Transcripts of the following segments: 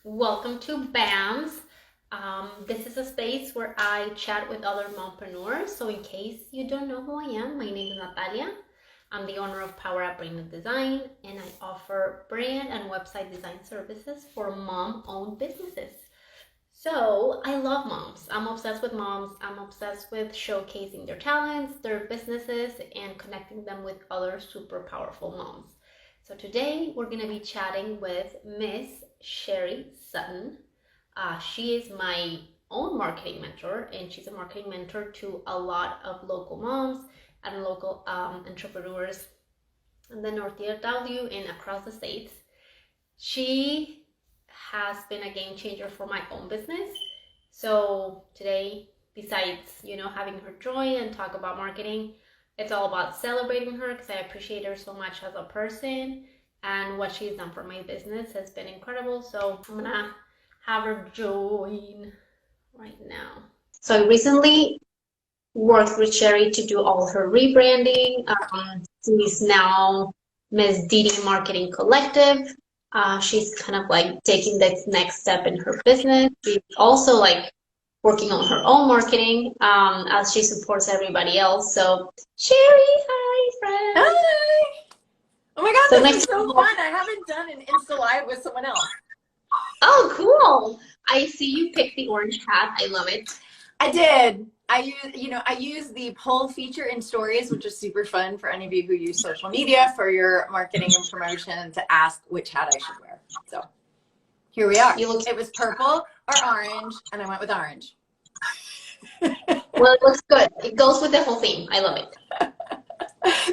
Welcome to BAMS. This is a space where I chat with other mompreneurs. So, in case you don't know who I am, my name is Natalia. I'm the owner of Power Up Brand and Design, and I offer brand and website design services for mom-owned businesses. So, I love moms. I'm obsessed with moms. I'm obsessed with showcasing their talents, their businesses, and connecting them with other super powerful moms. So today we're going to be chatting with Miss Sherry Sutton. She is my own marketing mentor, and she's a marketing mentor to a lot of local moms and local entrepreneurs in the North DFW and across the states. She has been a game changer for my own business. So today, besides, having her join and talk about marketing, it's all about celebrating her because I appreciate her so much as a person, and what she's done for my business has been incredible. So I'm gonna have her join right now. So I recently worked with Sherry to do all her rebranding. She's now Miss Didi Marketing Collective. She's kind of like taking the next step in her business. She's also like working on her own marketing as she supports everybody else. So, Sherry, hi, friend. Hi. Oh my God, So this is so fun. I haven't done an Insta Live with someone else. Oh, cool. I see you picked the orange hat. I love it. I did. I use the poll feature in stories, which is super fun for any of you who use social media for your marketing and promotion to ask which hat I should wear. So here we are. It was purple or orange, and I went with orange. Well, it looks good. It goes with the whole theme. I love it.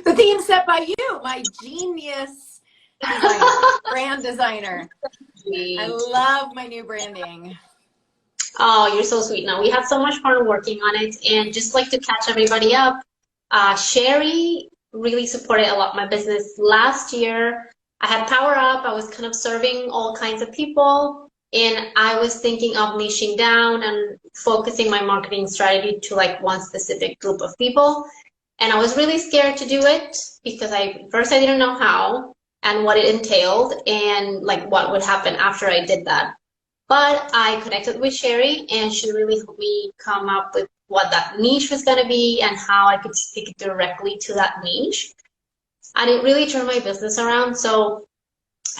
The theme set by you, my genius designer, brand designer. I love my new branding. Oh, you're so sweet. Now, we had so much fun working on it. And just like to catch everybody up, Sherry really supported a lot my business last year. I had Power Up. I was kind of serving all kinds of people. And I was thinking of niching down and focusing my marketing strategy to like one specific group of people. And I was really scared to do it because first I didn't know how and what it entailed and like what would happen after I did that. But I connected with Sherry, and she really helped me come up with what that niche was going to be and how I could speak directly to that niche. And it really turned my business around. So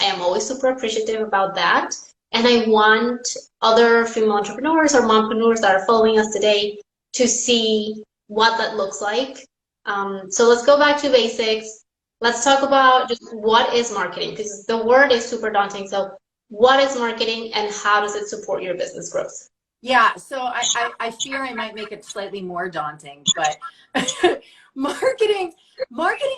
I am always super appreciative about that. And I want other female entrepreneurs or mompreneurs that are following us today to see what that looks like. So let's go back to basics. Let's talk about just what is marketing, because the word is super daunting. So what is marketing and how does it support your business growth? Yeah, so I fear I might make it slightly more daunting, but marketing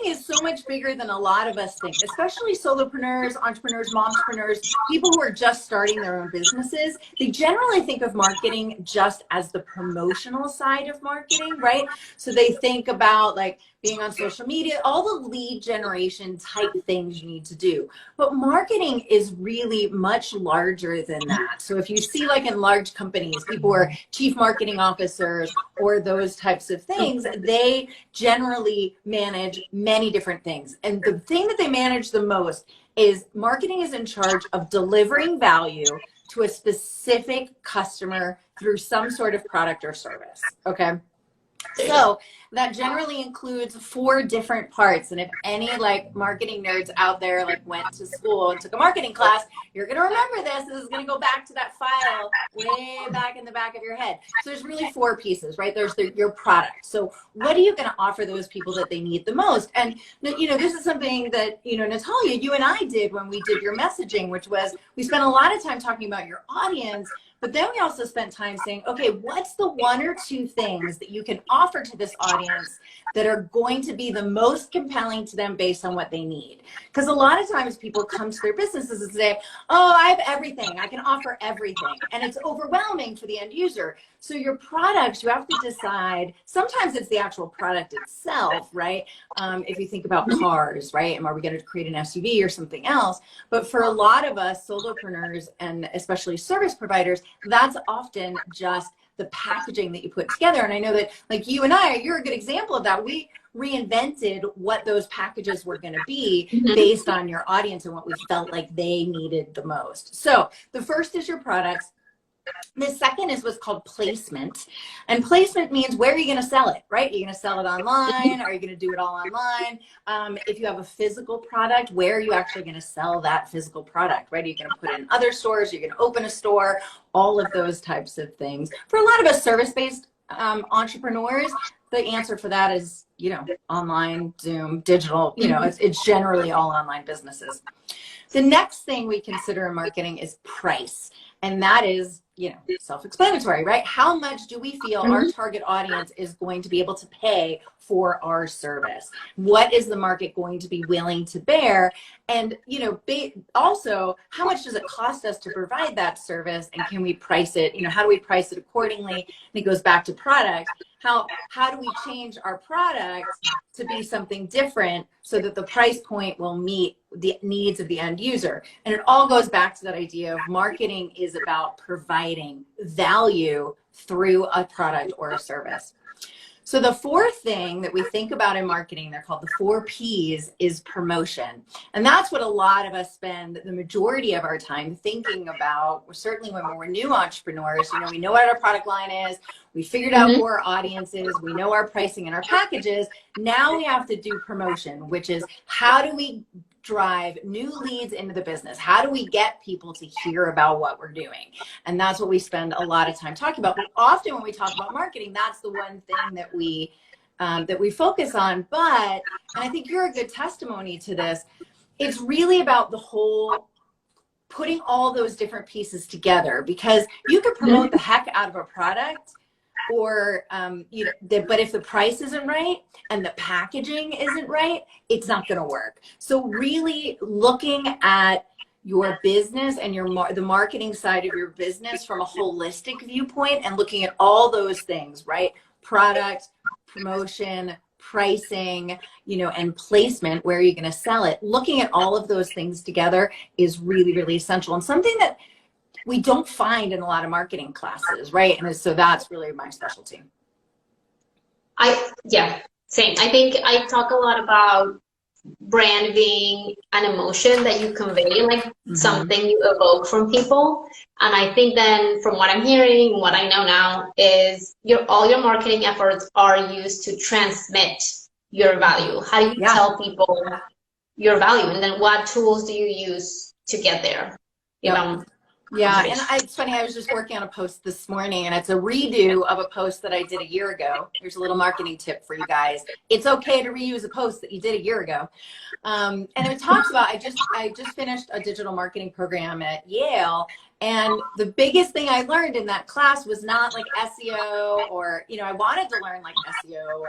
is so much bigger than a lot of us think, especially solopreneurs, entrepreneurs, mompreneurs, people who are just starting their own businesses. They generally think of marketing just as the promotional side of marketing, right? So they think about like being on social media, all the lead generation type things you need to do. But marketing is really much larger than that. So if you see like in large companies, people are chief marketing officers or those types of things, they generally manage many different things. And the thing that they manage the most is marketing is in charge of delivering value to a specific customer through some sort of product or service, okay? So that generally includes 4 different parts. And if any like marketing nerds out there like went to school and took a marketing class, you're going to remember this. This is going to go back to that file way back in the back of your head. So there's really 4 pieces, right? There's your product. So what are you going to offer those people that they need the most? And, this is something that, Natalia, you and I did when we did your messaging, which was we spent a lot of time talking about your audience. But then we also spent time saying, okay, what's the 1 or 2 things that you can offer to this audience that are going to be the most compelling to them based on what they need? Because a lot of times people come to their businesses and say, oh, I have everything. I can offer everything. And it's overwhelming for the end user. So your products, you have to decide, sometimes it's the actual product itself, right? If you think about cars, right? And are we going to create an SUV or something else? But for a lot of us solopreneurs and especially service providers, that's often just the packaging that you put together. And I know that like you and you're a good example of that. We reinvented what those packages were going to be based on your audience and what we felt like they needed the most. So the first is your products. The second is what's called placement. And placement means where are you going to sell it, right? Are you going to sell it online? Are you going to do it all online? If you have a physical product, where are you actually going to sell that physical product, right? Are you going to put it in other stores? Are you going to open a store? All of those types of things. For a lot of us service-based entrepreneurs, the answer for that is, you know, online, Zoom, digital, you know, it's generally all online businesses. The next thing we consider in marketing is price. And that is, you know, self-explanatory, right? How much do we feel our target audience is going to be able to pay for our service? What is the market going to be willing to bear? And, you know, also, how much does it cost us to provide that service? And can we price it? You know, how do we price it accordingly? And it goes back to product. How do we change our product to be something different so that the price point will meet the needs of the end user? And it all goes back to that idea of marketing is about providing value through a product or a service. So the fourth thing that we think about in marketing, they're called the 4 Ps, is promotion. And that's what a lot of us spend the majority of our time thinking about. Certainly when we're new entrepreneurs, you know, we know what our product line is, we figured out who our audience is, we know our pricing and our packages. Now we have to do promotion, which is how do we drive new leads into the business? How do we get people to hear about what we're doing? And that's what we spend a lot of time talking about. But often when we talk about marketing, that's the one thing that we focus on. But, and I think you're a good testimony to this, it's really about the whole putting all those different pieces together, because you could promote the heck out of a product, or you know, but if the price isn't right and the packaging isn't right, it's not going to work. So really looking at your business and the marketing side of your business from a holistic viewpoint and looking at all those things, right? Product, promotion, pricing, you know, and placement, where are you going to sell it? Looking at all of those things together is really, really essential, and something that we don't find in a lot of marketing classes, right? And so that's really my specialty. Yeah, same. I think I talk a lot about brand being an emotion that you convey, like something you evoke from people. And I think then from what I'm hearing, what I know now is all your marketing efforts are used to transmit your value. How do you tell people your value? And then what tools do you use to get there? Yeah, and it's funny, I was just working on a post this morning, and it's a redo of a post that I did a year ago. Here's a little marketing tip for you guys. It's okay to reuse a post that you did a year ago. And it talks about, I just finished a digital marketing program at Yale, and the biggest thing I learned in that class was not like SEO, or, you know, I wanted to learn like SEO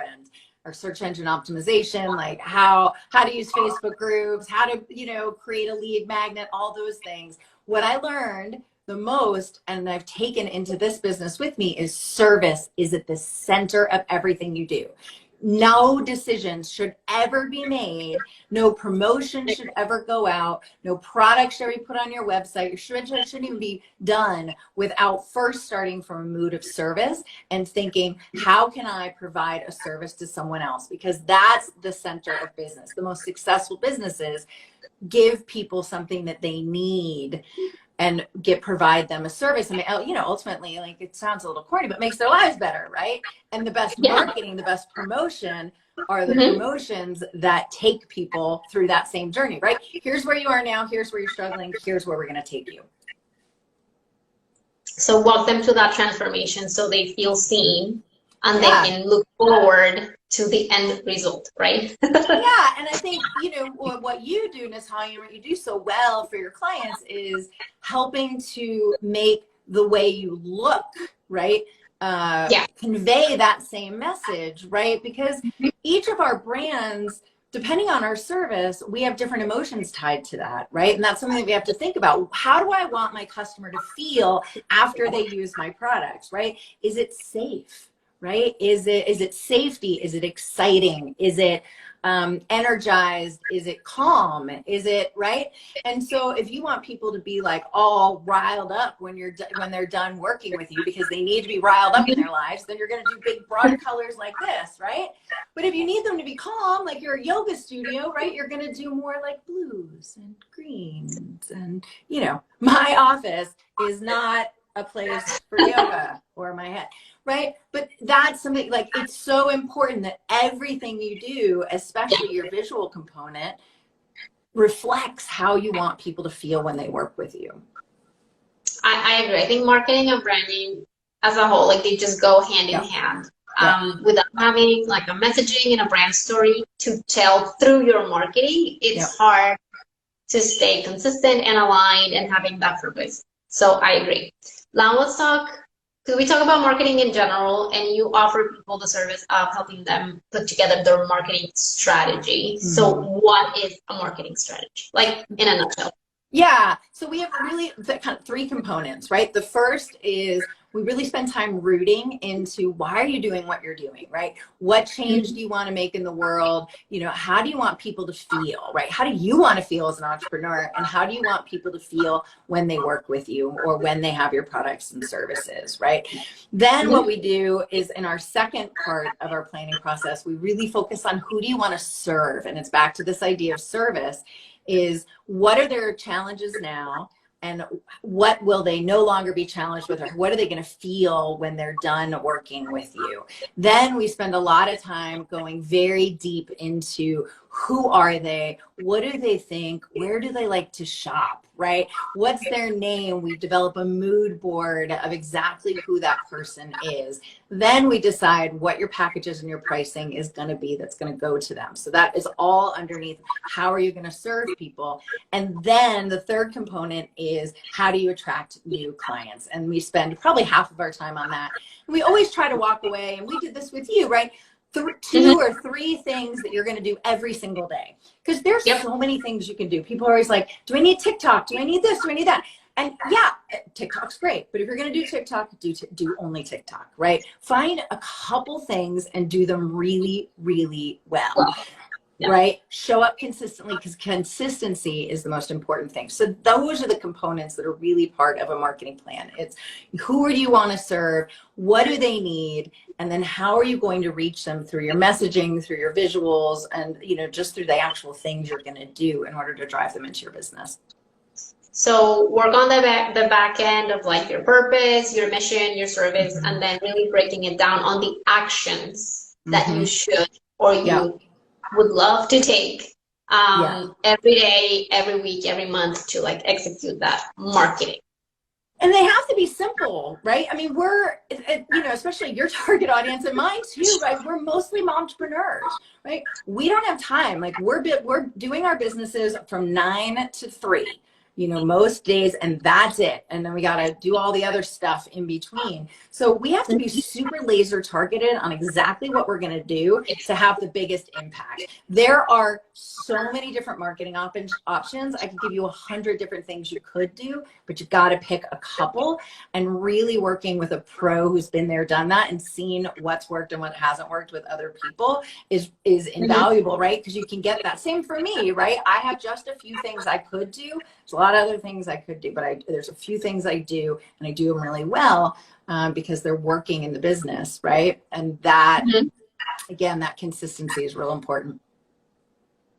or search engine optimization, like how to use Facebook groups, how to, you know, create a lead magnet, all those things. What I learned the most, and I've taken into this business with me, is service is at the center of everything you do. No decisions should ever be made. No promotion should ever go out. No product should be put on your website. Your shouldn't even be done without first starting from a mood of service and thinking, how can I provide a service to someone else? Because that's the center of business. The most successful businesses give people something that they need and provide them a service. I mean, you know, ultimately, like, it sounds a little corny, but makes their lives better, right? And the best marketing, the best promotion are the promotions that take people through that same journey, right? Here's where you are now. Here's where you're struggling. Here's where we're going to take you. So walk them to that transformation so they feel seen and they can look forward to the end result, right? Yeah, and I think, you know, what you do, Natalia, what you do so well for your clients is helping to make the way you look, right? Convey that same message, right? Because each of our brands, depending on our service, we have different emotions tied to that, right? And that's something that we have to think about. How do I want my customer to feel after they use my products, right? Is it safe? right? Is it safety? Is it exciting? Is it energized? Is it calm? Is it right? And so if you want people to be like all riled up when they're done working with you because they need to be riled up in their lives, then you're going to do big broad colors like this, right? But if you need them to be calm, like your yoga studio, right, you're going to do more like blues and greens. And my office is not a place for yoga or my head, right? But that's something, like, it's so important that everything you do, especially your visual component, reflects how you want people to feel when they work with you. I agree. I think marketing and branding as a whole, like they just go hand in hand. Without having like a messaging and a brand story to tell through your marketing, it's hard to stay consistent and aligned and having that purpose. So I agree. Now let's talk, because we talk about marketing in general, and you offer people the service of helping them put together their marketing strategy. So what is a marketing strategy? Like in a nutshell. Yeah, so we have really kind of three components, right? The first is we really spend time rooting into why are you doing what you're doing, right? What change do you want to make in the world? How do you want people to feel, right? How do you want to feel as an entrepreneur? And how do you want people to feel when they work with you or when they have your products and services, right? Then what we do is in our second part of our planning process, we really focus on who do you want to serve? And it's back to this idea of service. Is what are their challenges now, and what will they no longer be challenged with, or what are they going to feel when they're done working with you? Then we spend a lot of time going very deep into who are they, what do they think, where do they like to shop, right? What's their name? We develop a mood board of exactly who that person is. Then we decide what your packages and your pricing is going to be that's going to go to them. So that is all underneath how are you going to serve people. And then the third component is how do you attract new clients? And we spend probably half of our time on that. And we always try to walk away, and we did this with you, right? Two or three things that you're going to do every single day, because there's so many things you can do. People are always like, do I need TikTok? Do I need this? Do I need that? And yeah, TikTok's great, but if you're going to do TikTok, do only TikTok, right? Find a couple things and do them really, really well. Right? Show up consistently, because consistency is the most important thing. So those are the components that are really part of a marketing plan. It's who do you want to serve? What do they need? And then how are you going to reach them through your messaging, through your visuals, and just through the actual things you're going to do in order to drive them into your business. So work on the back end of like your purpose, your mission, your service, and then really breaking it down on the actions that you should or you would love to take every day, every week, every month to like execute that marketing. And they have to be simple, right? I mean, we're, especially your target audience and mine too, right? We're mostly mompreneurs, right? We don't have time. Like we're doing our businesses from 9 to 3. Most days, and that's it. And then we got to do all the other stuff in between. So we have to be super laser targeted on exactly what we're going to do to have the biggest impact. There are so many different marketing options. I could give you 100 different things you could do, but you've got to pick a couple, and really working with a pro who's been there, done that, and seen what's worked and what hasn't worked with other people is invaluable, right? Because you can get that. Same for me, right? I have just a few things I could do. There's a lot of other things I could do, but there's a few things I do, and I do them really well because they're working in the business, right? And that, again, that consistency is real important.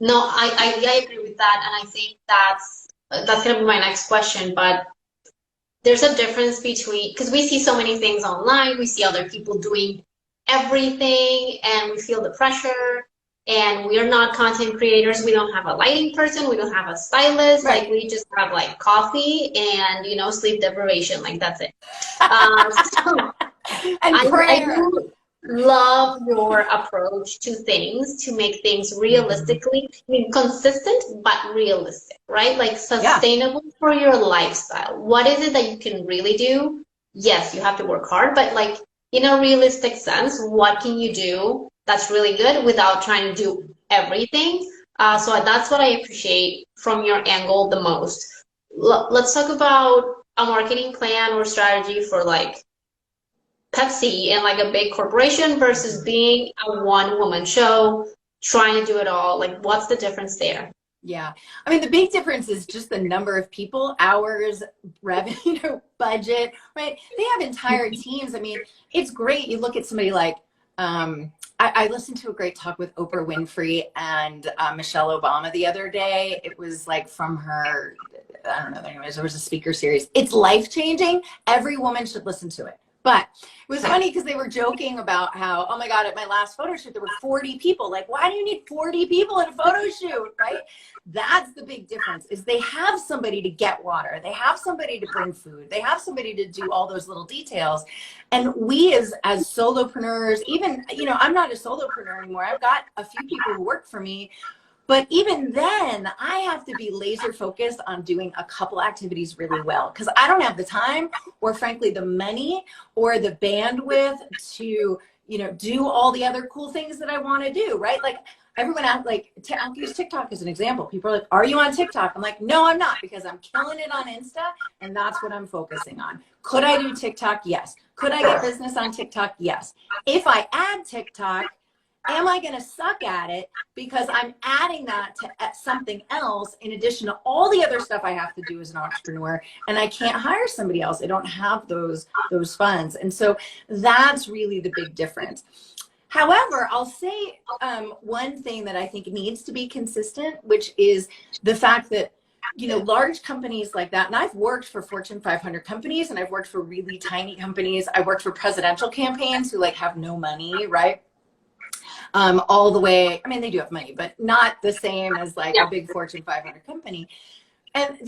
No, I agree with that, and I think that's going to be my next question. But there's a difference between, because we see so many things online, we see other people doing everything, and we feel the pressure. And we are not content creators. We don't have a lighting person. We don't have a stylist. Right. Like we just have like coffee and sleep deprivation. Like that's it. And I do love your approach to things, to make things realistically, consistent but realistic, right? Like sustainable for your lifestyle. What is it that you can really do? Yes, you have to work hard, but like in a realistic sense, what can you do that's really good without trying to do everything? So that's what I appreciate from your angle the most. Let's talk about a marketing plan or strategy for like Pepsi and like a big corporation versus being a one-woman show, trying to do it all? Like, what's the difference there? Yeah. I mean, the big difference is just the number of people, hours, revenue, budget, right? They have entire teams. I mean, it's great. You look at somebody like, I listened to a great talk with Oprah Winfrey and Michelle Obama the other day. It was like from her, I don't know, anyways, there was a speaker series. It's life-changing. Every woman should listen to it. But it was funny because they were joking about how, oh my God, at my last photo shoot, there were 40 people. Like, why do you need 40 people at a photo shoot, right? That's the big difference, is they have somebody to get water. They have somebody to bring food. They have somebody to do all those little details. And we as solopreneurs, even, you know, I'm not a solopreneur anymore. I've got a few people who work for me. But even then, I have to be laser focused on doing a couple activities really well, because I don't have the time or frankly the money or the bandwidth to, you know, do all the other cool things that I want to do, right? Like everyone out, like I'll use TikTok as an example. People are like, are you on TikTok? I'm like, no, I'm not, because I'm killing it on Insta and that's what I'm focusing on. Could I do TikTok? Yes. Could I get business on TikTok? Yes. If I add TikTok, am I going to suck at it because I'm adding that to something else in addition to all the other stuff I have to do as an entrepreneur, and I can't hire somebody else? I don't have those funds. And so that's really the big difference. However, I'll say one thing that I think needs to be consistent, which is the fact that, you know, large companies like that, and I've worked for Fortune 500 companies and I've worked for really tiny companies. I worked for presidential campaigns who like have no money, right? All the way, I mean, they do have money, but not the same as like a big Fortune 500 company. And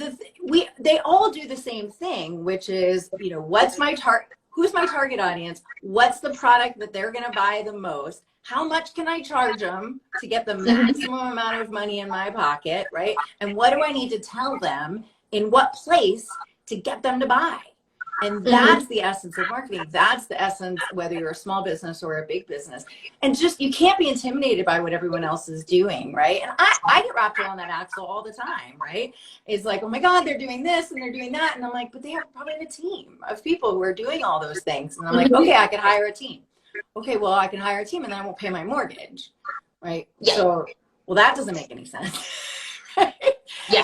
they all do the same thing, which is, you know, who's my target audience? What's the product that they're going to buy the most? How much can I charge them to get the maximum amount of money in my pocket, right? And what do I need to tell them in what place to get them to buy? And that's the essence of marketing. That's the essence, whether you're a small business or a big business. And just, you can't be intimidated by what everyone else is doing, right? And I get wrapped around that axle all the time, right? It's like, oh my God, they're doing this and they're doing that. And I'm like, but they have probably a team of people who are doing all those things. And I'm like, okay, I could hire a team. Okay, well, I can hire a team and then I won't pay my mortgage, right? Yeah. So, well, that doesn't make any sense. Right? Yeah.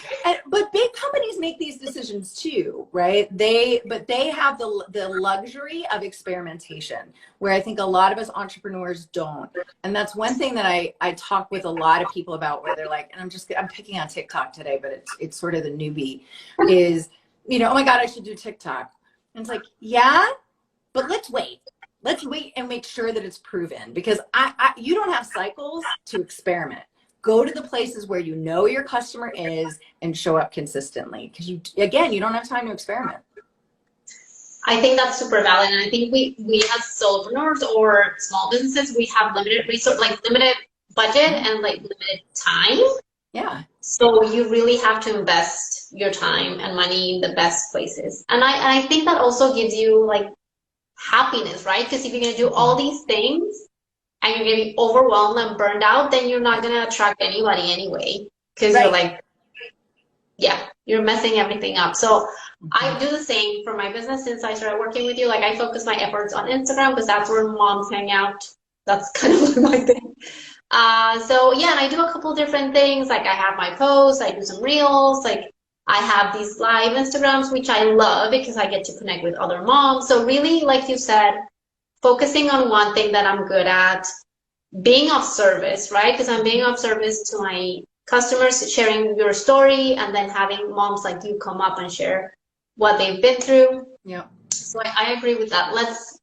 But big companies make these decisions too, right? But they have the luxury of experimentation, where I think a lot of us entrepreneurs don't. And that's one thing that I talk with a lot of people about, where they're like, and I'm picking on TikTok today, but it's sort of the newbie, is, you know, oh my God, I should do TikTok. And it's like, yeah, but let's wait and make sure that it's proven, because you don't have cycles to experiment. Go to the places where you know your customer is and show up consistently, because you don't have time to experiment. I think that's super valid. And I think we as solopreneurs or small businesses, we have limited resource, like limited budget and like limited time. Yeah. So you really have to invest your time and money in the best places. And I think that also gives you like happiness, right? Because if you're going to do all these things and you're getting overwhelmed and burned out, then you're not going to attract anybody anyway. Because you're like, yeah, you're messing everything up. So I do the same for my business since I started working with you. Like, I focus my efforts on Instagram because that's where moms hang out. That's kind of my thing. So yeah, and I do a couple different things. Like, I have my posts, I do some reels, like I have these live Instagrams, which I love because I get to connect with other moms. So really, like you said, focusing on one thing that I'm good at, being of service, right? Because I'm being of service to my customers, sharing your story, and then having moms like you come up and share what they've been through. Yeah. So I agree with that. Let's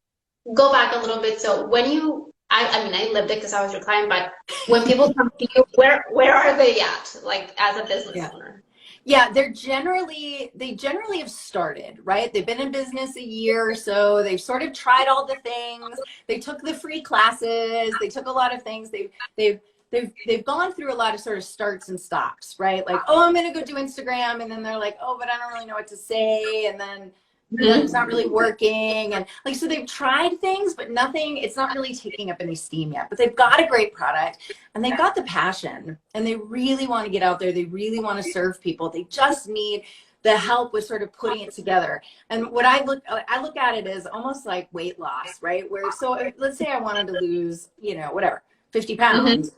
go back a little bit. So when you, I mean, I lived it because I was your client, but when people come to you, where are they at, like as a business owner? Yeah, they generally have started, right? They've been in business a year or so. They've sort of tried all the things. They took the free classes. They took a lot of things. They've gone through a lot of sort of starts and stops, right? Like, oh, I'm going to go do Instagram. And then they're like, oh, but I don't really know what to say. And then it's not really working. And like, so they've tried things, but it's not really taking up any steam yet. But they've got a great product and they've got the passion and they really want to get out there. They really want to serve people. They just need the help with sort of putting it together. And what I look at it as almost like weight loss, right? Where, so let's say I wanted to lose, you know, whatever, 50 pounds.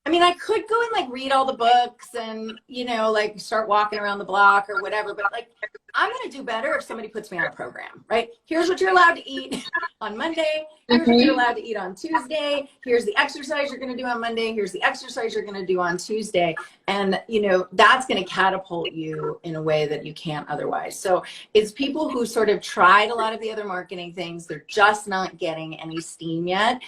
I mean, I could go and like read all the books and, you know, like start walking around the block or whatever, but like, I'm going to do better if somebody puts me on a program, right? Here's what you're allowed to eat on Monday. Here's what you're allowed to eat on Tuesday. Here's the exercise you're going to do on Monday. Here's the exercise you're going to do on Tuesday. And, you know, that's going to catapult you in a way that you can't otherwise. So it's people who sort of tried a lot of the other marketing things. They're just not getting any steam yet.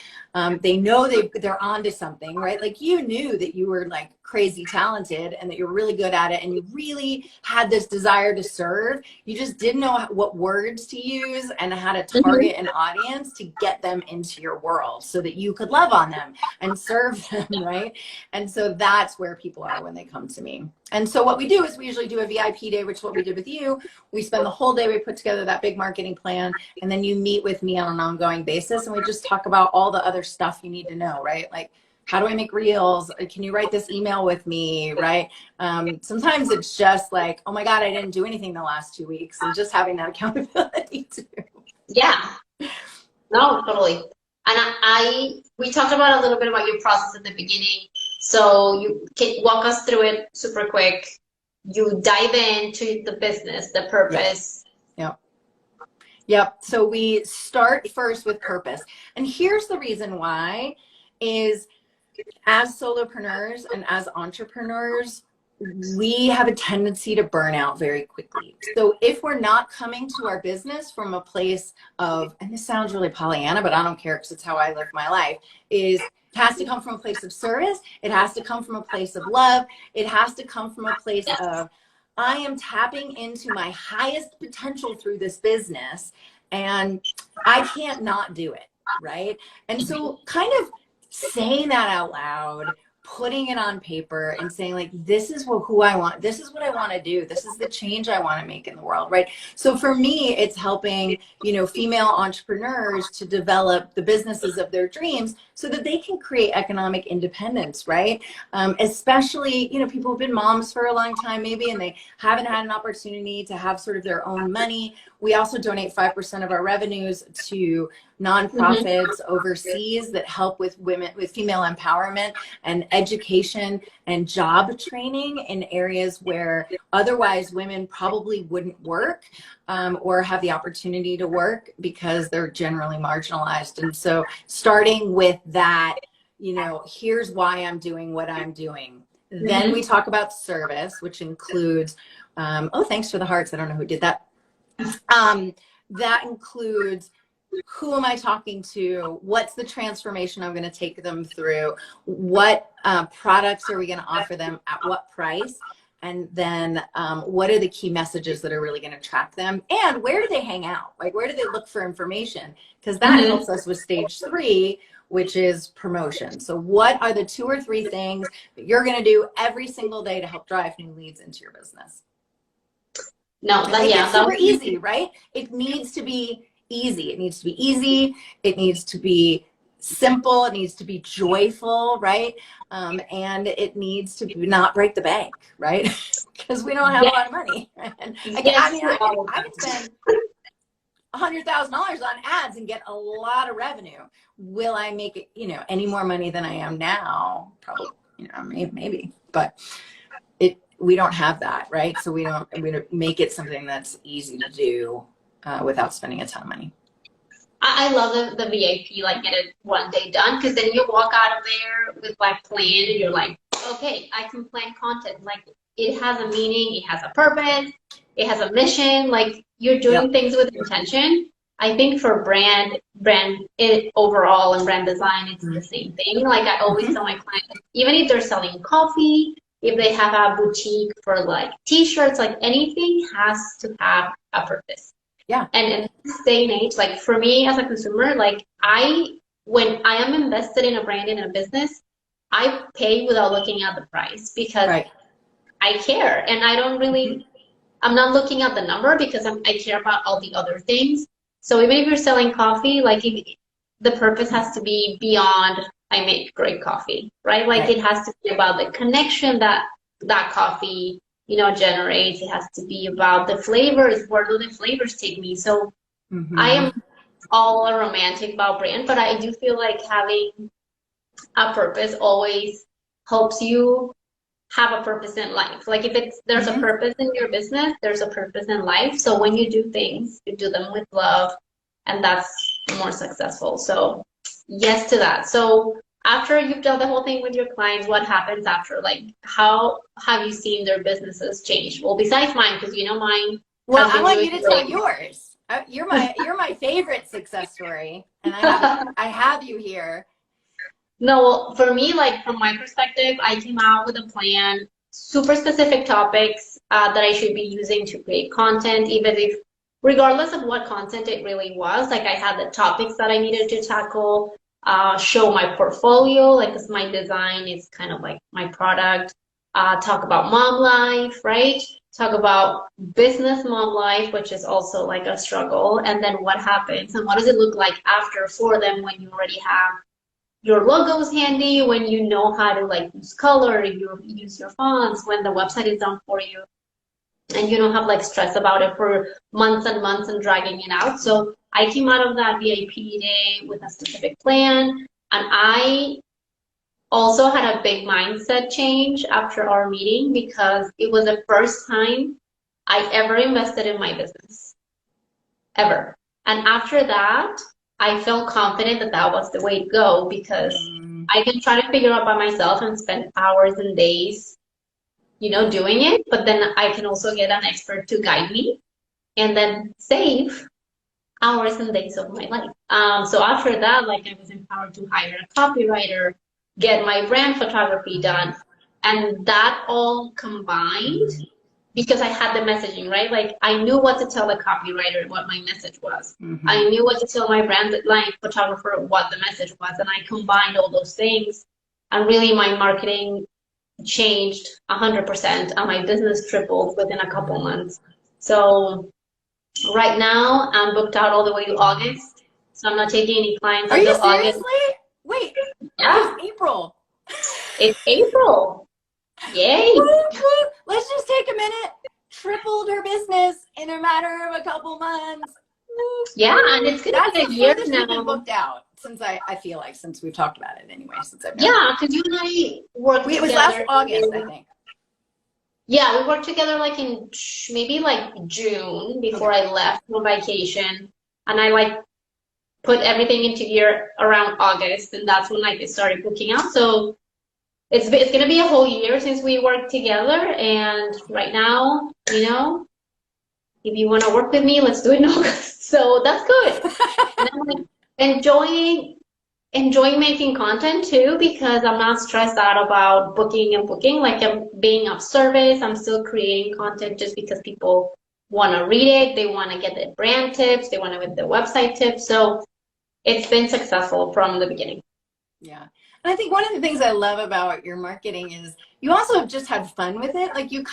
They know they're onto something, right? Like you knew that you were like crazy talented and that you're really good at it and you really had this desire to serve. You just didn't know what words to use and how to target an audience to get them into your world so that you could love on them and serve them, right? And so that's where people are when they come to me. And so what we do is we usually do a VIP day, which is what we did with you. We spend the whole day, we put together that big marketing plan, and then you meet with me on an ongoing basis and we just talk about all the other stuff you need to know, right? Like, how do I make reels? Can you write this email with me, right? Sometimes it's just like, oh my God, I didn't do anything the last 2 weeks, and just having that accountability too. Yeah, no, totally. And we talked about a little bit about your process at the beginning. So you can walk us through it super quick. You dive into the business, the purpose. Yep. So we start first with purpose. And here's the reason why is, as solopreneurs and as entrepreneurs, we have a tendency to burn out very quickly. So if we're not coming to our business from a place of, and this sounds really Pollyanna, but I don't care because it's how I live my life, is it has to come from a place of service. It has to come from a place of love. It has to come from a place of, I am tapping into my highest potential through this business and I can't not do it, right? And so kind of saying that out loud, putting it on paper and saying like, this is who I want, this is what I want to do, this is the change I want to make in the world, right? So for me, it's helping, you know, female entrepreneurs to develop the businesses of their dreams so that they can create economic independence, right? Especially, you know, people who've been moms for a long time maybe, and they haven't had an opportunity to have sort of their own money. We also donate 5% of our revenues to nonprofits overseas that help with women, with female empowerment and education and job training in areas where otherwise women probably wouldn't work or have the opportunity to work because they're generally marginalized. And so starting with that, you know, here's why I'm doing what I'm doing. Then we talk about service, which includes, oh, thanks for the hearts. I don't know who did that. That includes, who am I talking to? What's the transformation I'm going to take them through? What products are we going to offer them at what price? And then what are the key messages that are really going to attract them? And where do they hang out? Like, where do they look for information? Because that helps us with stage 3, which is promotion. So what are the 2 or 3 things that you're going to do every single day to help drive new leads into your business? No, it's super easy, right? It needs to be easy. It needs to be easy. It needs to be simple. It needs to be joyful, right? And it needs to not break the bank, right? Because we don't have a lot of money. And I can spend $100,000 on ads and get a lot of revenue. Will I make it, you know, any more money than I am now? Probably, you know, maybe, but we don't have that, right? So we don't make it something that's easy to do without spending a ton of money. I love the VIP, like get it one day done, because then you walk out of there with like plan and you're like, okay, I can plan content. Like it has a meaning, it has a purpose, it has a mission, like you're doing things with intention. I think for brand overall and brand design, it's the same thing. Like I always tell my clients, even if they're selling coffee, if they have a boutique for like t-shirts, like anything has to have a purpose. Yeah. And in this day and age, like for me as a consumer, like when I am invested in a brand, in a business, I pay without looking at the price because I care. And I don't really, I'm not looking at the number because I care about all the other things. So even if you're selling coffee, like the purpose has to be beyond I make great coffee, right? Like it has to be about the connection that coffee generates. It has to be about the flavors. Where do the flavors take me? So I am all a romantic about brand, but I do feel like having a purpose always helps you have a purpose in life. Like if there's a purpose in your business, there's a purpose in life. So when you do things, you do them with love, and that's more successful. So yes to that. So after you've done the whole thing with your clients, what happens after? Like how have you seen their businesses change? Well, besides mine, because mine. Well, I want you to tell yours. You're my favorite success story, and I have you here. No, for me, like from my perspective, I came out with a plan, super specific topics that I should be using to create content, even if, regardless of what content it really was, like I had the topics that I needed to tackle, show my portfolio, like because my design is kind of like my product, talk about mom life, right? Talk about business mom life, which is also like a struggle, and then what happens and what does it look like after for them when you already have your logos handy, when you know how to like use color, you use your fonts, when the website is done for you, and you don't have like stress about it for months and months and dragging it out. So I came out of that VIP day with a specific plan, and I also had a big mindset change after our meeting because it was the first time I ever invested in my business, ever. And after that, I felt confident that that was the way to go because I can try to figure out by myself and spend hours and days, doing it. But then I can also get an expert to guide me and then save hours and days of my life. So after that, like I was empowered to hire a copywriter, get my brand photography done. And that all combined because I had the messaging, right? Like I knew what to tell the copywriter, what my message was. I knew what to tell my brand line photographer, what the message was. And I combined all those things. And really my marketing changed 100% and my business tripled within a couple months. So right now I'm booked out all the way to August. So I'm not taking any clients until August. Are you seriously? Wait, yeah. It's April. It's April. Yay. Let's just take a minute. Tripled her business in a matter of a couple months. Yeah, and it's gonna be a year now. You've been booked out since I feel like since we've talked about it anyway. Since I've because you and I worked together. It was last August, I think. Yeah, we worked together like in maybe like June before I left on vacation, and I like put everything into gear around August, and that's when like it started booking out. So it's gonna be a whole year since we worked together, and right now, if you want to work with me, let's do it in August. So that's good. And I'm like enjoying making content too because I'm not stressed out about booking and booking. Like I'm being of service. I'm still creating content just because people want to read it. They want to get the brand tips. They want to get the website tips. So it's been successful from the beginning. Yeah. And I think one of the things I love about your marketing is you also just had fun with it. Like you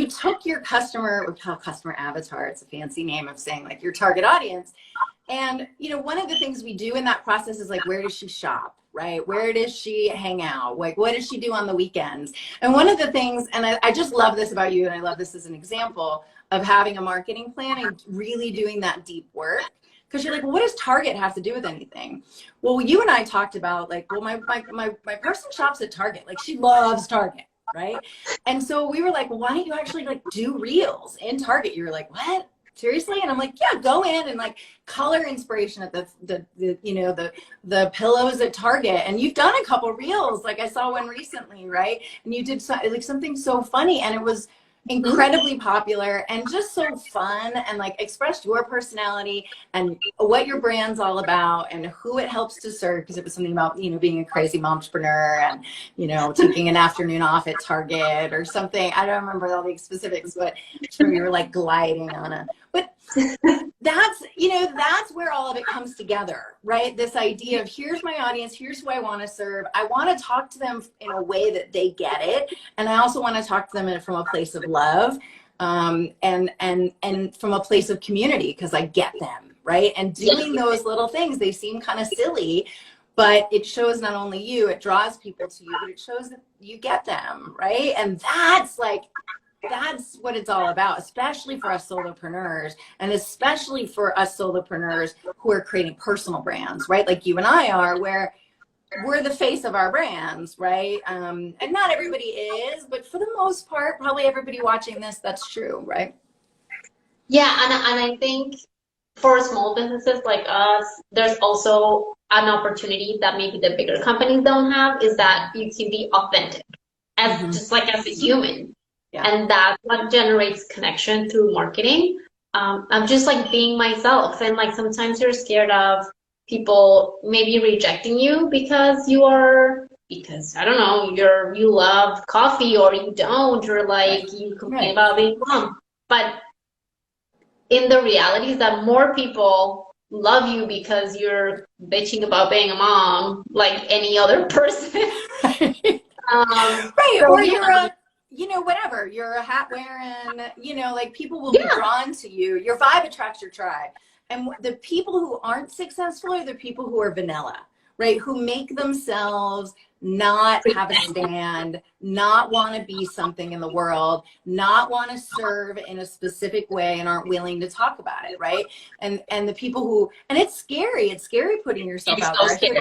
took your customer, we call customer avatar. It's a fancy name of saying like your target audience. And, one of the things we do in that process is like, where does she shop, right? Where does she hang out? Like, what does she do on the weekends? And one of the things, and I just love this about you, and I love this as an example of having a marketing plan and really doing that deep work. Because you're like, well, what does Target have to do with anything? Well, you and I talked about like, well, my person shops at Target. Like she loves Target, right? And so we were like, well, why don't you actually like do reels in Target? You were like, what? Seriously? And I'm like, yeah, go in and like color inspiration at the pillows at Target. And you've done a couple reels. Like I saw one recently, right? And you did something so funny, and it was incredibly popular and just so fun, and like expressed your personality and what your brand's all about and who it helps to serve, because it was something about being a crazy mompreneur and taking an afternoon off at Target or something. I don't remember all the specifics, but we were like gliding on a that's where all of it comes together, right? This idea of here's my audience, here's who I want to serve. I want to talk to them in a way that they get it, and I also want to talk to them from a place of love, and from a place of community, because I get them, right? And doing those little things, they seem kind of silly, but it shows not only you, it draws people to you, but it shows that you get them, right? And that's like that's what it's all about, especially for us solopreneurs, and especially for us solopreneurs who are creating personal brands, right? Like you and I are, where we're the face of our brands, right? And not everybody is, but for the most part, probably everybody watching this, that's true, right? Yeah, and I think for small businesses like us, there's also an opportunity that maybe the bigger companies don't have, is that you can be authentic as Mm-hmm. just like as a human. Yeah. And that's what generates connection through marketing. I'm just like being myself. And like sometimes you're scared of people maybe rejecting you because because I don't know, you love coffee or you don't, or like Right. you complain Right. about being mom. But in the reality is that more people love you because you're bitching about being a mom like any other person. Right. So Or yeah, you're a, whatever, you're a hat wearing, like people will be yeah, drawn to you. Your vibe attracts your tribe. And the people who aren't successful are the people who are vanilla, right? Who make themselves not have a stand, not want to be something in the world, not want to serve in a specific way, and aren't willing to talk about it, right? And the people who, and it's scary. It's scary putting yourself it's out so there. scary.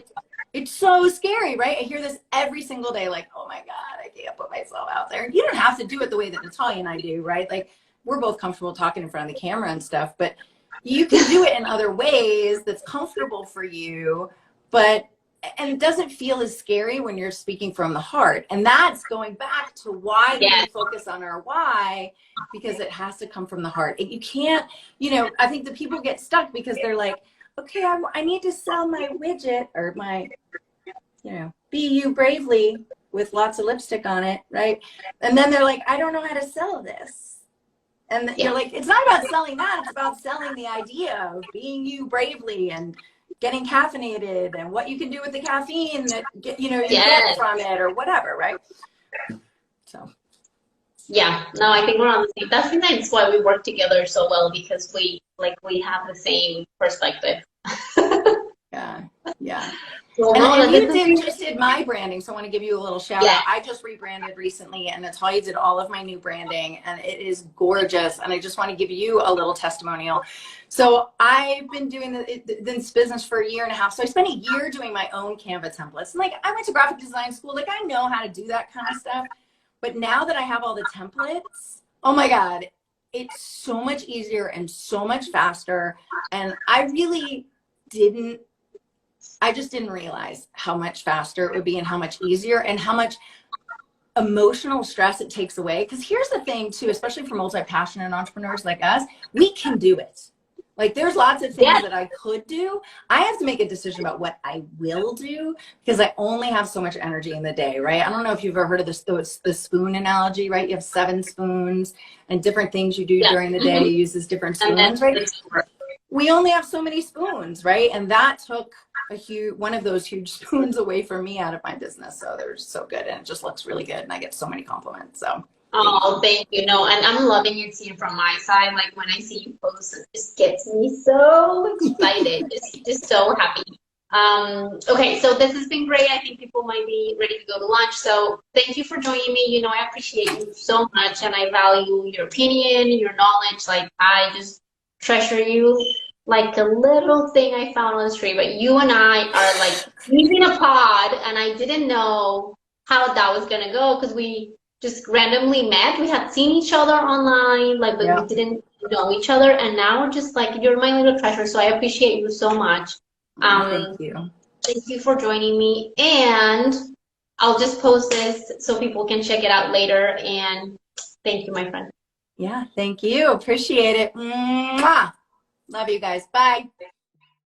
It's so scary, right? I hear this every single day, like, oh my God, I can't put myself out there. You don't have to do it the way that Natalia and I do, right? Like, we're both comfortable talking in front of the camera and stuff, but you can do it in other ways that's comfortable for you, and it doesn't feel as scary when you're speaking from the heart. And that's going back to why do Yeah, we focus on our why? Because it has to come from the heart. You can't, I think the people get stuck because they're like, okay, I need to sell my widget or my, be you bravely with lots of lipstick on it, right? And then they're like, I don't know how to sell this. And you're yeah, like, it's not about selling that. It's about selling the idea of being you bravely and getting caffeinated and what you can do with the caffeine that you get yes. from it or whatever, right? So Yeah, no, I think we're on the same. That's why we work together so well, because we have the same perspective. yeah, yeah. Well, And, no, and this you has been just did my branding, so I want to give you a little shout yeah, out. I just rebranded recently, and Natalia did all of my new branding, and it is gorgeous. And I just want to give you a little testimonial. So I've been doing this business for a year and a half. So I spent a year doing my own Canva templates. And like, I went to graphic design school. Like, I know how to do that kind of stuff. But now that I have all the templates, oh my God, it's so much easier and so much faster. And I just didn't realize how much faster it would be and how much easier and how much emotional stress it takes away. Because here's the thing too, especially for multi-passionate entrepreneurs like us, we can do it. Like, there's lots of things yeah, that I could do. I have to make a decision about what I will do because I only have so much energy in the day, right? I don't know if you've ever heard of the spoon analogy, right? You have 7 spoons and different things you do yeah. during the day uses different And then spoons, right? We only have so many spoons, right? And that took one of those huge spoons away from me out of my business. So they're so good, and it just looks really good, and I get so many compliments. So Oh, thank you. No, and I'm loving your team from my side. Like when I see you post, it just gets me so excited, just so happy. Okay, so this has been great. I think people might be ready to go to lunch. So thank you for joining me. I appreciate you so much, and I value your opinion, your knowledge. Like I just treasure you like a little thing I found on the street. But you and I are like using a pod, and I didn't know how that was gonna go because we just randomly met. We had seen each other online, like, but we yeah, didn't know each other. And now we're just like, you're my little treasure. So I appreciate you so much. thank you. Thank you for joining me. And I'll just post this so people can check it out later. And thank you, my friend. Yeah, thank you. Appreciate it. Mwah! Love you guys. Bye.